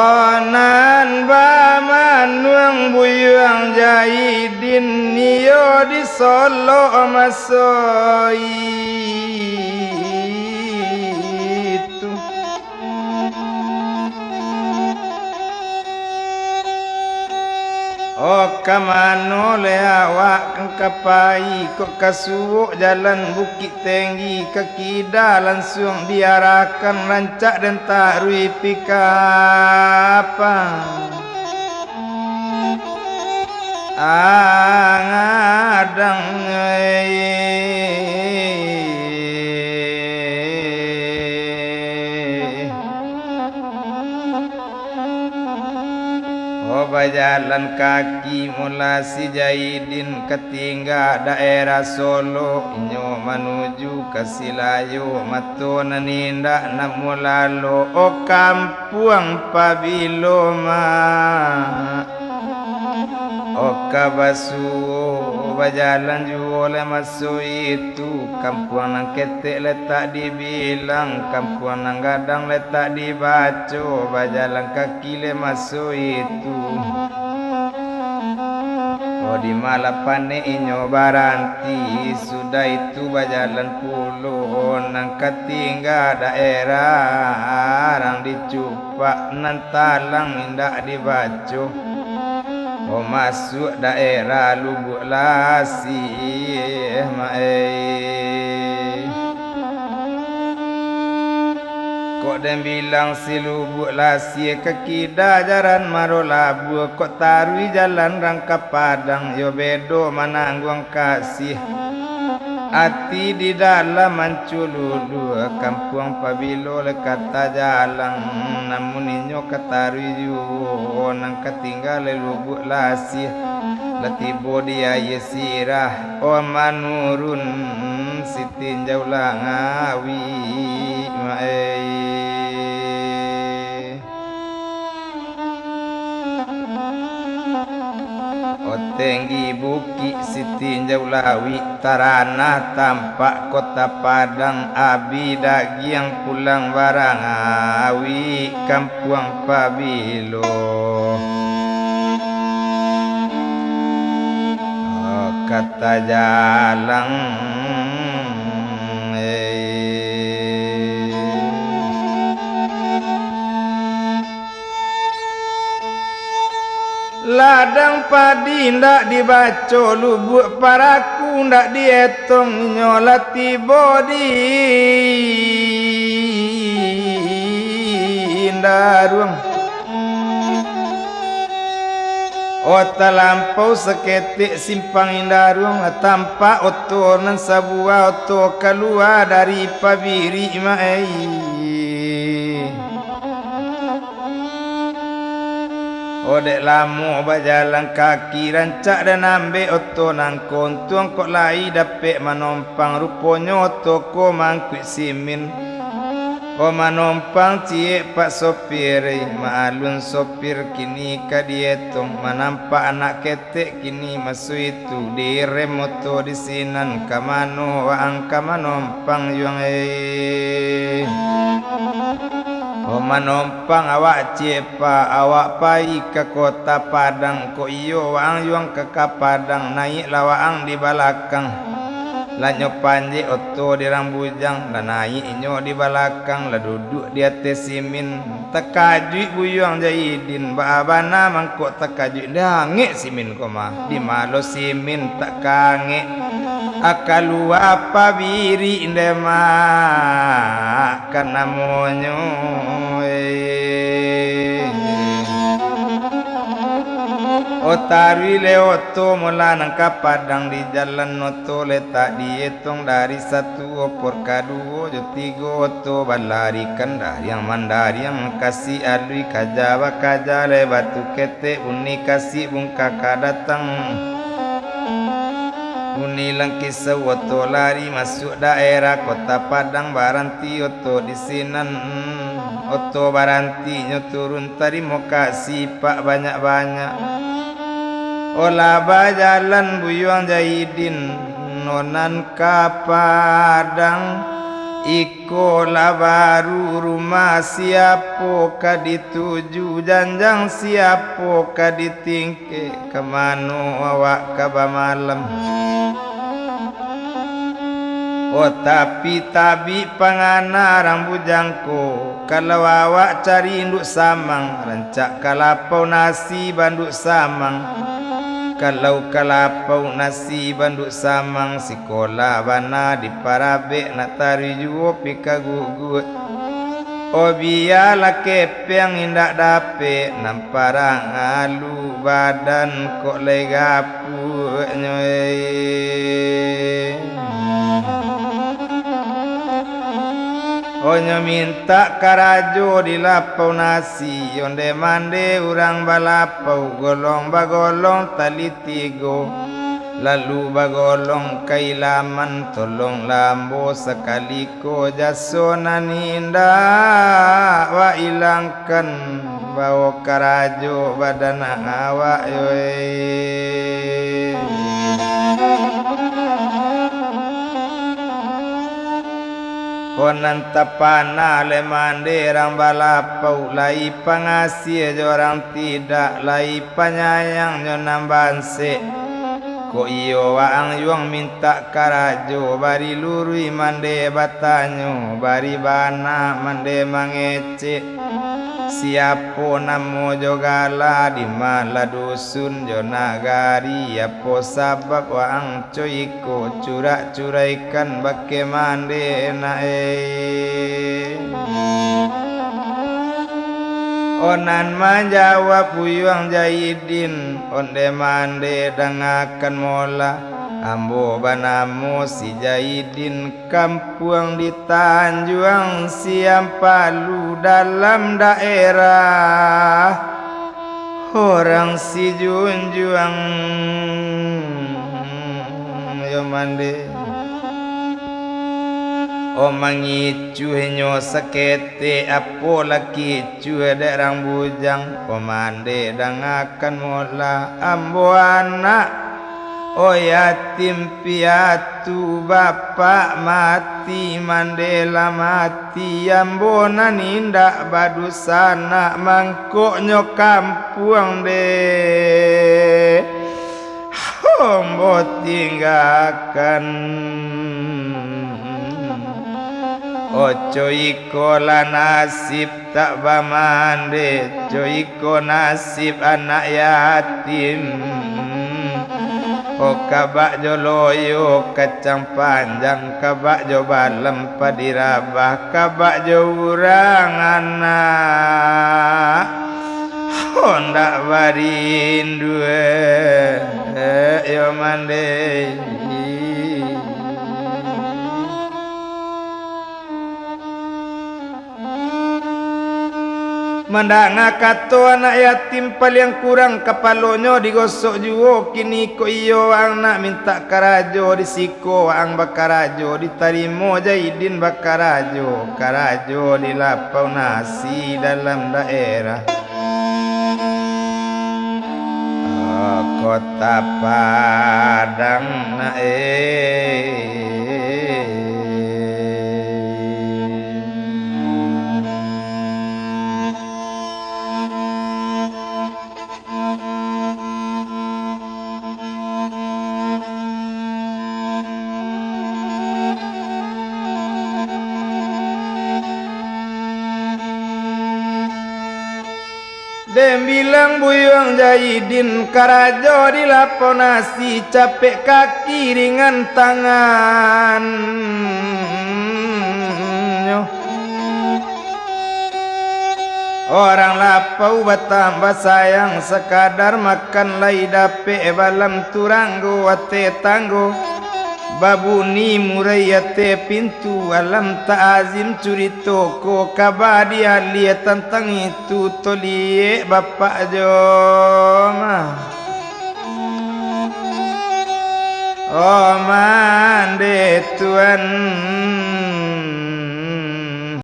Onan Bamanuang Buyuang Jahidin Niyo di Solo Masoi itu kamano le awak kang kapai kok kasuwuk jalan bukit tinggi kekida langsung diarahkan rancak dan takrui pikapa ngadang Bajalan kaki mula si Jahidin ketingga daerah Solo nyo menuju ke Silayo matuna nindak namu lalu kampuang Pabiloma kabasu bajalan jual masuk itu kampuang nang ketek letak dibilang kampuang nang gadang letak dibaco bajalan kaki le masuk itu di malapane inyo baranti sudah itu bajalan puluh nang ketingga daerah arang dicupak nan talang indak dibaco masuk daerah Lubuk Lasih kok dan bilang si Lubuk Lasih kekida jaran maro labu kok tarui jalan rangka Padang yo bedo manangguang kasih hati di dalam mancululu kampung Pabilo lekata jalan namun inyo ketarui ju nang ketinggal Lubuk Lasih letibo dia yesirah manurun sitinjau langawi tinggi bukit sitinjau lawi tarana tampak kota Padang abi dagiang pulang barang awi kampuang Pabilo kata jalang ladang padi ndak dibaco lubuk paraku ndak dietong nyolati bodi indaruang talampau seketik simpang indaruang tampak oto nan sabua oto keluar dari pabiri dek lamu bajalan kaki rancak dan ambil oto nang kontuang kok lai dapet manompang rupanya oto ko mangkuk simin manompang ciek pak sopir maalun sopir kini kadietong menampak anak ketek kini masuk itu direm oto di sinan kamano waang kamanompang yuang manompang awak cepa awak pai ke kota Padang ko iyo waang yuang ke Padang naik lawaang di balakang lanyo panji oto di rambujang la naik inyo di balakang la duduk di atas simin tekajui buyuang Jahidin babana mangkok tekajui dange simin koma di malo simin tak kange akalu apa biri indema karena monyo tarwi leoto mula nangka Padang di jalan oto letak dihitung dari satu opor kaduo jo tigo oto balarikan dari yang mandari yang kasih alui kajawa kajale batu kete uni kasih bungkaka datang uni langkis oto lari masuk daerah kota Padang baranti oto di sinan oto baranti nyoturun tadi mau kasih pak banyak-banyak olah bajalan buyuang Jahidin nonan ka Padang Ikola baru rumah siapo ka dituju janjang siapo ka ditingke kemano awak ka malam. Oh tapi tabi pangana rang bujangko kalau awak cari induk samang rancak kalapau nasi banduk samang. Kalau kalapau nasi banduk samang sikola bana di parabe nak tari juo pika gugut. Oh biarlah kepeng indak dape namparang alu badan kok legapu nyoy. Onyo minta karajo di lapau nasi onde mande urang balapau golong bagolong tali tigo lalu bagolong kailaman tolong lambo sekali ko jasona ninda wa ilangkan bawa karajo badan awak yoy. Konan tapana le mande rang balapau lai pangasih jorang tidak lai penyayang nyonam banse ko iyo waang yuang minta karajo bari lurui mande batanyo bari bana mande mangece siapo namo jogala di mala dusun jonagari apo sabab waang coiko curak-curaikan bake mande nae. Onan menjawab buyuang Jaidin onde mande dangakan mola ambo banamu si Jaidin kampung di Tanjuang Siam Palu dalam daerah orang si Junjuang yo mande. O mangicu henyo sakete apo laki cue derang bujang komande dangakan mola ambo anak o yatim piatu bapak mati mandela mati ambo nanindak badusana mangkoknyo kampung de ambo tinggalkan. Ojo iko la nasib tak bamande Joiko nasib anak yatim. O kabak jo loyo kacang panjang kabak jo balem padirabah kabak jo urang anak hondak barindu yo mande. Mandanga kato anak yatim paling kurang kapalonyo digosok juo kini ko iyo ang nak minta karajo disiko ang bakarajo ditarimo Jaidin bakarajo karajo di lapau nasi dalam daerah kota Padang nae. Dem bilang buyuang Jaidin karajo di lapau nasi capek kaki ringan tangan. Orang lapau bertambah sayang sekadar makan lai dape balam turanggo wate tanggo. Babuni murayate pintu alam ta'azim curi toko kabadi alia tentang itu tolie bapak joma. Oh mande tuan